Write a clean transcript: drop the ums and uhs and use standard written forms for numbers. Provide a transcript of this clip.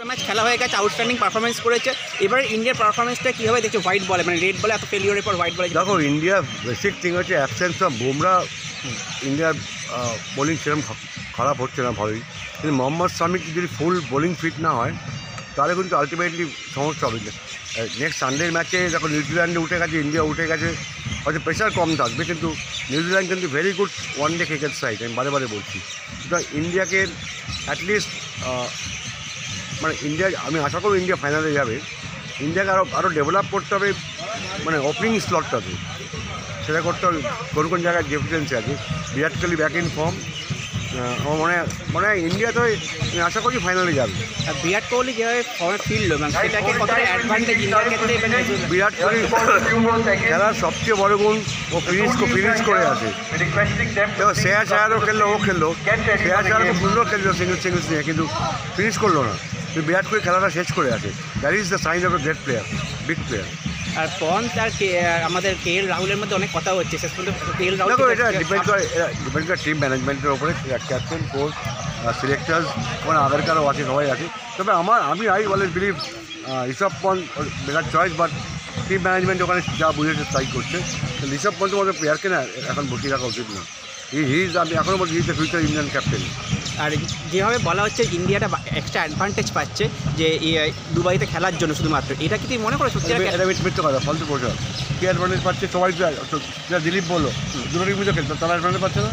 Match খেলা হয়ে গেছে, আউটস্ট্যান্ডিং পারফরমেন্স করেছে। এবার ইন্ডিয়ার পারফরমেন্সটা কীভাবে দেখছো হোয়াইট বলে, মানে রেড বলে এত ফেলিওরের পর হোয়াইট বলে? দেখো, ইন্ডিয়ার বেসিক থিং হচ্ছে অ্যাবসেন্স অফ বুমরা। ইন্ডিয়ার বোলিং সেরকম খারাপ হচ্ছে না ভালোই, কিন্তু মোহাম্মদ শামি যদি ফুল বোলিং ফিট না হয় তাহলে কিন্তু আলটিমেটলি সমস্যা হবে। নেক্সট সানডের ম্যাচে দেখো নিউজিল্যান্ডে উঠে গেছে, ইন্ডিয়া উঠে গেছে, হয়তো প্রেশার কম থাকবে, কিন্তু নিউজিল্যান্ড কিন্তু very good one day cricket side, আমি বারে বারে বলছি। সুতরাং ইন্ডিয়াকে অ্যাটলিস্ট মানে ইন্ডিয়া, আমি আশা করব ইন্ডিয়া ফাইনালে যাবে। ইন্ডিয়াকে আরও ডেভেলপ করতে হবে, মানে ওপেনিং স্লটটাতে সেটা করতে হবে। কোন কোন জায়গায় ডেফিসিয়েন্সি আছে। Virat Kohli back in form, আমার মনে হয় ইন্ডিয়া তো আমি আশা করি ফাইনালে যাবে। আর বিরাট কোহলি যেভাবে ফর্মে ফিরল, মানে সেটাকে কতটা অ্যাডভান্টেজ ইন্ডিয়ার ক্ষেত্রে? বিরাট কোহলি খেলার সবচেয়ে বড় গুণ ও ফিনিশ করে আসে। দেখো শ্রেয়াস আয়ারও খেললো, ও খেললো, শ্রেয়াস আয়ার খুব সুন্দর খেললো সিঙ্গলস নিয়ে, কিন্তু ফিনিশ করলো না। কিন্তু বিরাট কোহলি খেলাটা শেষ করে আসে। That is the sign of a great player, big player. আর পন্থ আর আমাদের KL রাহুলের মধ্যে অনেক কথা হচ্ছে, শেষ পর্যন্ত KL রাহুল। দেখো, এটা ডিপেন্ড করে টিম ম্যানেজমেন্টের ওপরে, ক্যাপ্টেন, কোচ, সিলেক্টার্স, মানে আধার কার্ডও আছে, সবাই আছে। তবে আমি always believe Rishabh Pant better choice, but team management ওখানে যা বুঝেছে তাই করছে। ঋষভ পন্থের মতো প্লেয়ারকে না এখন বসিয়ে রাখা উচিত না। আমি এখনও বলছি he's the future Indian captain. আর যেভাবে বলা হচ্ছে ইন্ডিয়াটা এক্সট্রা অ্যাডভান্টেজ পাচ্ছে যে দুবাইতে খেলার জন্য শুধুমাত্র, এটা কি তুমি মনে করো সত্যি? এটা মিথ্যে কথা, ফালতু প্রচার। কি অ্যাডভান্টেজ পাচ্ছে সবাই, দিলীপ বললো দুটো টিম খেলতো, তারা অ্যাডভান্টেজ পাচ্ছে না।